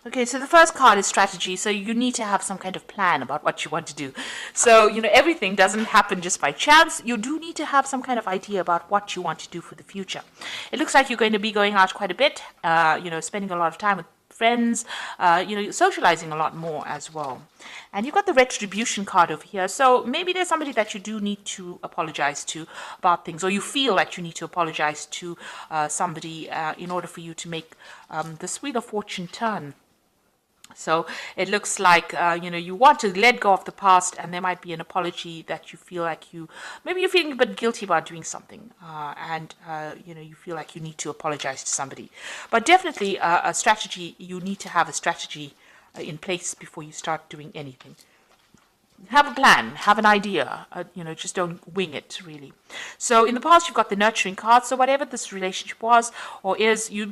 Okay, so the first card is strategy. So you need to have some kind of plan about what you want to do. So, everything doesn't happen just by chance. You do need to have some kind of idea about what you want to do for the future. It looks like you're going to be going out quite a bit, spending a lot of time with friends, socializing a lot more as well. And you've got the retribution card over here. So maybe there's somebody that you do need to apologize to about things, or you feel that you need to apologize to somebody in order for you to make this Wheel of Fortune turn. So it looks like, you want to let go of the past, and there might be an apology that you feel like maybe you're feeling a bit guilty about doing something, and you feel like you need to apologize to somebody. But definitely a strategy, you need to have a strategy in place before you start doing anything. Have a plan, have an idea, just don't wing it, really. So in the past, you've got the nurturing card. So whatever this relationship was or is, you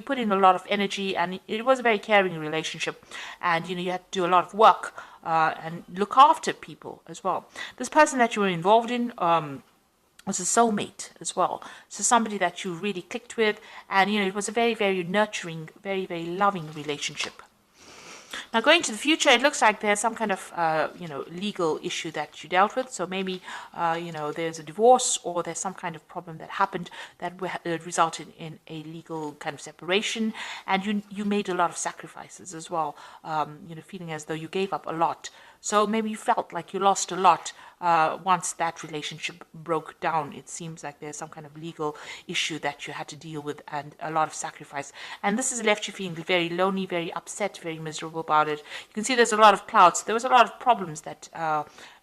put in a lot of energy, and it was a very caring relationship. And, you had to do a lot of work and look after people as well. This person that you were involved in was a soulmate as well. So somebody that you really clicked with. And, it was a very, very nurturing, very, very loving relationship. Now, going to the future, it looks like there's some kind of, legal issue that you dealt with. So maybe, there's a divorce, or there's some kind of problem that happened that resulted in a legal kind of separation. And you made a lot of sacrifices as well, feeling as though you gave up a lot. So maybe you felt like you lost a lot once that relationship broke down. It seems like there's some kind of legal issue that you had to deal with, and a lot of sacrifice. And this has left you feeling very lonely, very upset, very miserable about it. You can see there's a lot of clouds. There was a lot of problems that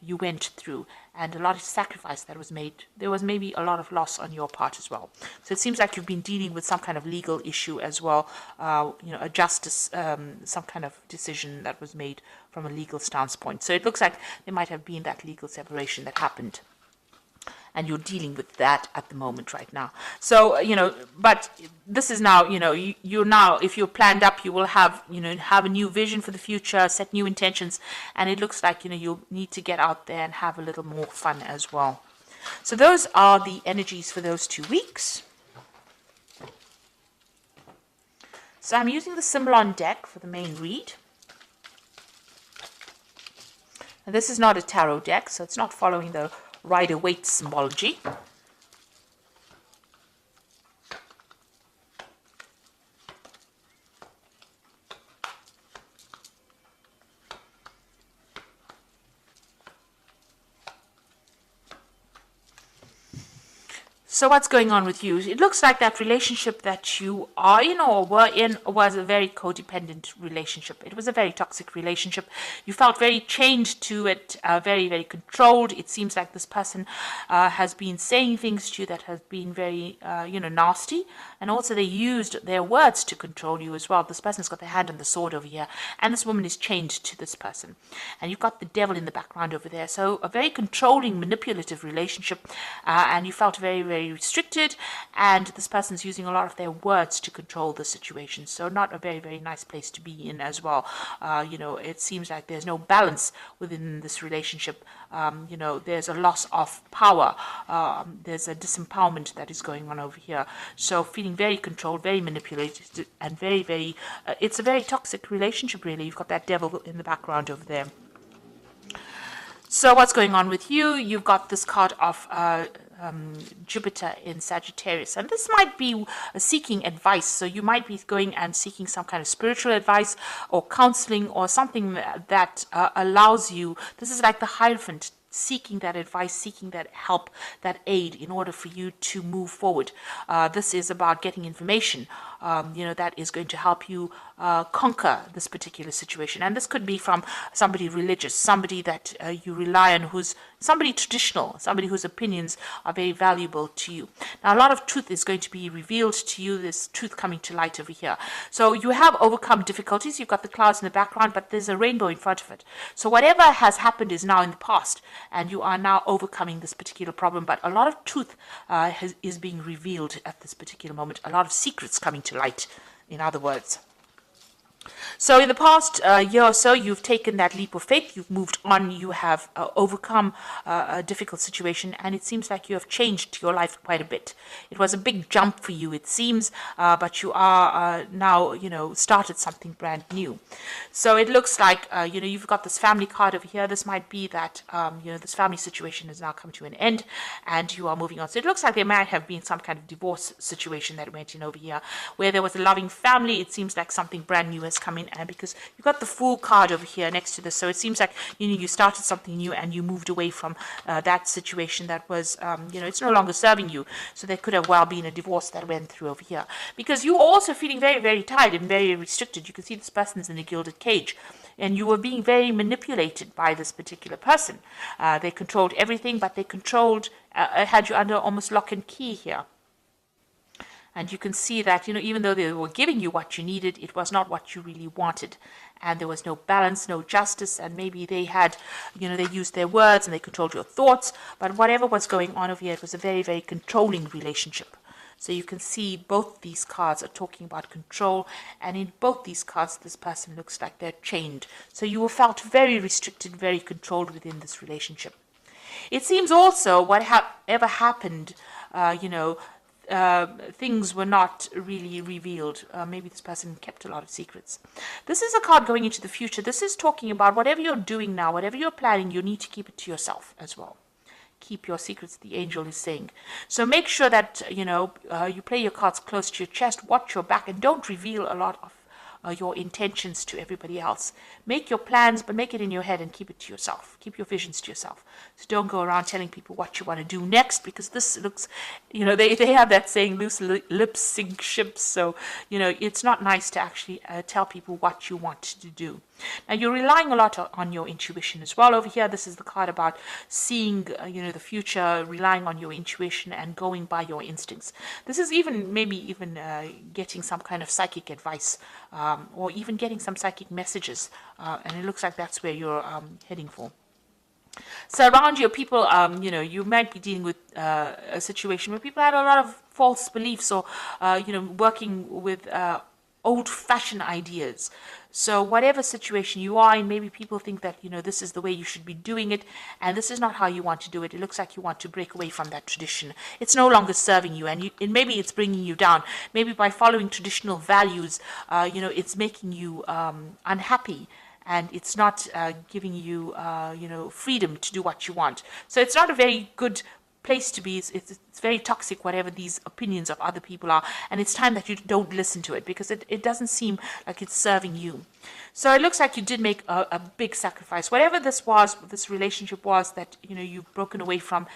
you went through, and a lot of sacrifice that was made. There was maybe a lot of loss on your part as well. So it seems like you've been dealing with some kind of legal issue as well, a justice, some kind of decision that was made from a legal standpoint. So it looks like there might have been that legal separation that happened, and you're dealing with that at the moment right now. So, but this is now, you're now, if you're planned up, you will have, have a new vision for the future, set new intentions, and it looks like, you'll need to get out there and have a little more fun as well. So those are the energies for those 2 weeks. So I'm using the Symbolon deck for the main read. Now, this is not a tarot deck, so it's not following the Rider-Waite symbology. So what's going on with you? It looks like that relationship that you are in or were in was a very codependent relationship. It was a very toxic relationship. You felt very chained to it, very, very controlled. It seems like this person has been saying things to you that have been very, nasty. And also they used their words to control you as well. This person's got their hand on the sword over here. And this woman is chained to this person. And you've got the devil in the background over there. So a very controlling, manipulative relationship. And you felt very, very restricted, and this person's using a lot of their words to control the situation. So not a very, very nice place to be in as well. It seems like there's no balance within this relationship. There's a loss of power. There's a disempowerment that is going on over here. So feeling very controlled, very manipulated, and very, very, it's a very toxic relationship, really. You've got that devil in the background over there. So what's going on with you? You've got this card of Jupiter in Sagittarius, and this might be seeking advice. So you might be going and seeking some kind of spiritual advice or counseling or something that allows you. This is like the Hierophant, seeking that advice, seeking that help, that aid in order for you to move forward. This is about getting information, that is going to help you conquer this particular situation. And this could be from somebody religious, somebody that you rely on, who's somebody traditional, somebody whose opinions are very valuable to you. Now, a lot of truth is going to be revealed to you, this truth coming to light over here. So you have overcome difficulties. You've got the clouds in the background, but there's a rainbow in front of it. So whatever has happened is now in the past, and you are now overcoming this particular problem. But a lot of truth is being revealed at this particular moment. A lot of secrets coming to light, in other words. So in the past year or so, you've taken that leap of faith, you've moved on, you have overcome a difficult situation, and it seems like you have changed your life quite a bit. It was a big jump for you, it seems, but you are now, started something brand new. So it looks like, you've got this family card over here. This might be that, this family situation has now come to an end and you are moving on. So it looks like there might have been some kind of divorce situation that went in over here where there was a loving family. It seems like something brand new has come in, and because you've got the Fool card over here next to this, so it seems like you started something new and you moved away from that situation that was it's no longer serving you. So there could have well been a divorce that went through over here, because you were also feeling very, very tired and very restricted. You can see this person's in a gilded cage, and you were being very manipulated by this particular person. They controlled everything, but they controlled had you under almost lock and key here. And you can see that, even though they were giving you what you needed, it was not what you really wanted. And there was no balance, no justice, and maybe they had, they used their words and they controlled your thoughts. But whatever was going on over here, it was a very, very controlling relationship. So you can see both these cards are talking about control, and in both these cards, this person looks like they're chained. So you felt very restricted, very controlled within this relationship. It seems also whatever happened, things were not really revealed. Maybe this person kept a lot of secrets. This is a card going into the future. This is talking about whatever you're doing now, whatever you're planning, you need to keep it to yourself as well. Keep your secrets, the angel is saying. So make sure that, you play your cards close to your chest, watch your back, and don't reveal a lot of your intentions to everybody else. Make your plans, but make it in your head and keep it to yourself. Keep your visions to yourself. So don't go around telling people what you want to do next, because this looks, they have that saying, loose lips sink ships. So, it's not nice to actually tell people what you want to do. Now, you're relying a lot on your intuition as well. Over here, this is the card about seeing, the future, relying on your intuition and going by your instincts. This is maybe even getting some kind of psychic advice, or even getting some psychic messages. And it looks like that's where you're heading for. So around you, people, you might be dealing with a situation where people had a lot of false beliefs, or, working with old-fashioned ideas. So whatever situation you are in, maybe people think that, this is the way you should be doing it, and this is not how you want to do it. It looks like you want to break away from that tradition. It's no longer serving you, and maybe it's bringing you down. Maybe by following traditional values, it's making you unhappy, and it's not giving you, freedom to do what you want. So it's not a very good place to be. It's very toxic, whatever these opinions of other people are, and it's time that you don't listen to it, because it doesn't seem like it's serving you. So it looks like you did make a big sacrifice. Whatever this relationship was that you've broken away from,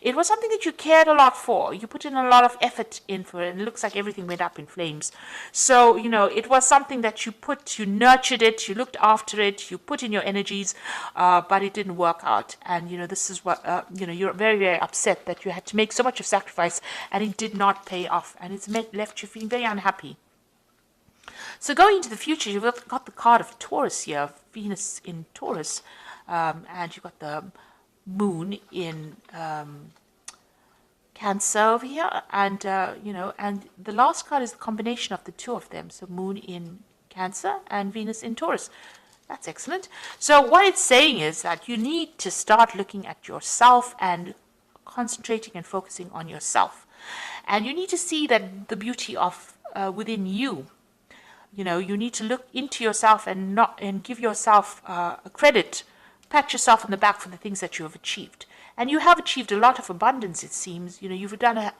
it was something that you cared a lot for. You put in a lot of effort in for it, and it looks like everything went up in flames. So it was something that you nurtured it, you looked after it, you put in your energies, but it didn't work out. And this is what you're very, very upset that you had to make so much of sacrifice and it did not pay off, and it's left you feeling very unhappy. So going into the future, you've got the card of Taurus here, Venus in Taurus, and you've got the moon in Cancer over here, and and the last card is the combination of the two of them, so moon in Cancer and Venus in Taurus. That's excellent. So what it's saying is that you need to start looking at yourself and concentrating and focusing on yourself, and you need to see that the beauty of within you. You need to look into yourself and give yourself credit, pat yourself on the back for the things that you have achieved. And you have achieved a lot of abundance, it seems. You've done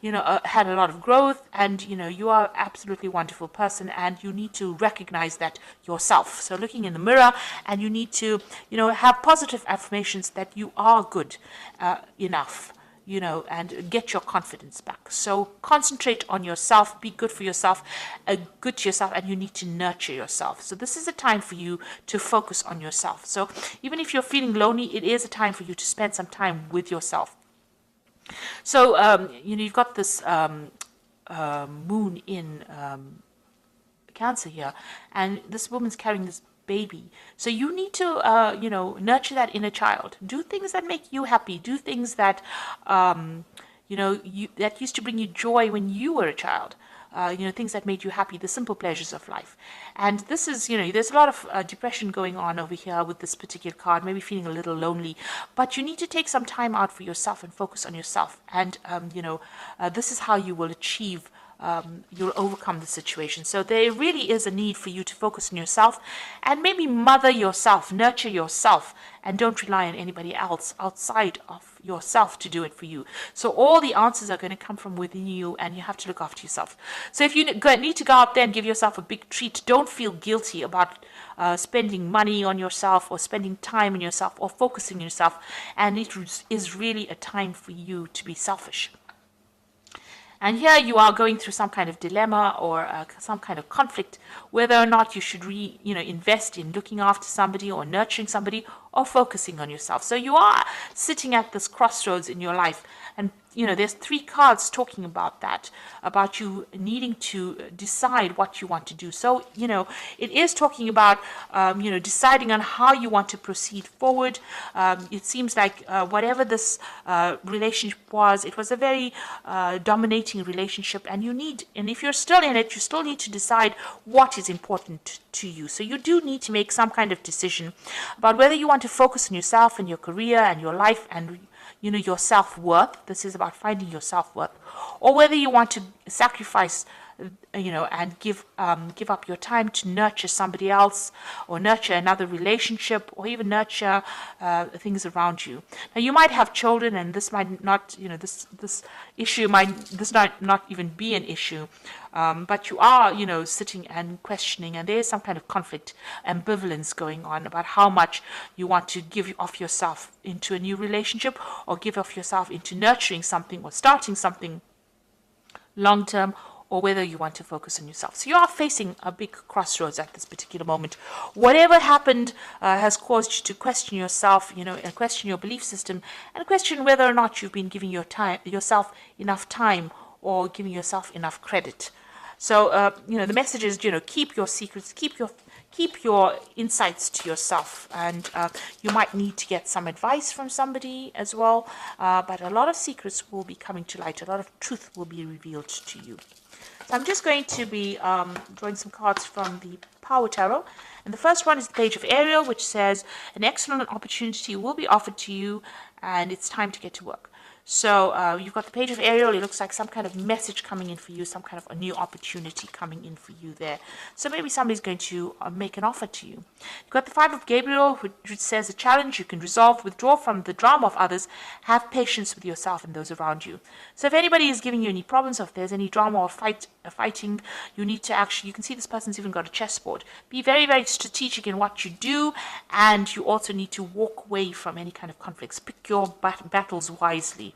had a lot of growth, and you are an absolutely wonderful person, and you need to recognize that yourself. So looking in the mirror, and you need to have positive affirmations that you are good enough. And get your confidence back. So concentrate on yourself, be good for yourself, good to yourself, and you need to nurture yourself. So this is a time for you to focus on yourself. So even if you're feeling lonely, it is a time for you to spend some time with yourself. So, you've got this moon in Cancer here, and this woman's carrying this baby. So you need to, nurture that inner child. Do things that make you happy. Do things that, that used to bring you joy when you were a child. things that made you happy, the simple pleasures of life. And this is, there's a lot of depression going on over here with this particular card, maybe feeling a little lonely, but you need to take some time out for yourself and focus on yourself. And, this is how you will achieve you'll overcome the situation. So there really is a need for you to focus on yourself and maybe mother yourself, nurture yourself, and don't rely on anybody else outside of yourself to do it for you. So all the answers are going to come from within you, and you have to look after yourself. So if you need to go out there and give yourself a big treat, don't feel guilty about spending money on yourself or spending time on yourself or focusing on yourself. And it is really a time for you to be selfish. And here you are going through some kind of dilemma or some kind of conflict, whether or not you should invest in looking after somebody or nurturing somebody or focusing on yourself. So you are sitting at this crossroads in your life. And, there's 3 cards talking about that, about you needing to decide what you want to do. So, it is talking about, deciding on how you want to proceed forward. It seems like whatever this relationship was, it was a very dominating relationship. And if you're still in it, you still need to decide what is important to you. So you do need to make some kind of decision about whether you want to focus on yourself and your career and your life and your self-worth. This is about finding your self-worth, or whether you want to sacrifice, and give up your time to nurture somebody else, or nurture another relationship, or even nurture things around you. Now, you might have children, and this might not, this issue might not even be an issue, but you are, sitting and questioning, and there is some kind of conflict, ambivalence going on about how much you want to give of yourself into a new relationship, or give of yourself into nurturing something or starting something long term, or whether you want to focus on yourself. So you are facing a big crossroads at this particular moment. Whatever happened has caused you to question yourself, and question your belief system, and question whether or not you've been giving yourself enough time or giving yourself enough credit. So, the message is, keep your secrets, keep your insights to yourself, and you might need to get some advice from somebody as well, but a lot of secrets will be coming to light, a lot of truth will be revealed to you. So I'm just going to be drawing some cards from the Power Tarot, and the first one is the Page of Ariel, which says, an excellent opportunity will be offered to you, and it's time to get to work. So you've got the Page of Ariel. It looks like some kind of message coming in for you, some kind of a new opportunity coming in for you there. So maybe somebody's going to make an offer to you. You've got the Five of Gabriel, which says a challenge you can resolve, withdraw from the drama of others, have patience with yourself and those around you. So if anybody is giving you any problems, or if there's any drama or fighting, you need to you can see this person's even got a chessboard. Be very, very strategic in what you do, and you also need to walk away from any kind of conflicts. Pick your battles wisely.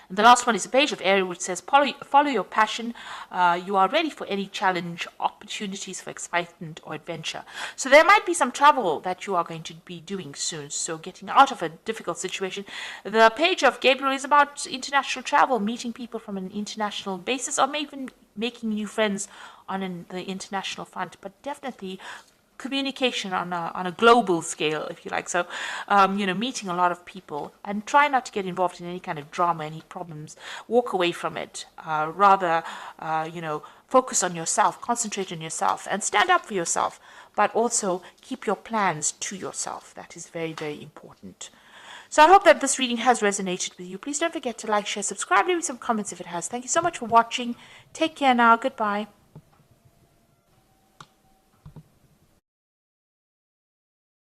And the last one is the Page of Ariel, which says, follow your passion. You are ready for any challenge, opportunities for excitement or adventure. So there might be some travel that you are going to be doing soon. So getting out of a difficult situation. The Page of Gabriel is about international travel, meeting people from an international basis, or maybe making new friends on the international front. But definitely communication on a global scale, if you like. So, meeting a lot of people, and try not to get involved in any kind of drama, any problems. Walk away from it. Rather, focus on yourself, concentrate on yourself, and stand up for yourself. But also keep your plans to yourself. That is very, very important. So I hope that this reading has resonated with you. Please don't forget to like, share, subscribe, leave me some comments if it has. Thank you so much for watching. Take care now. Goodbye.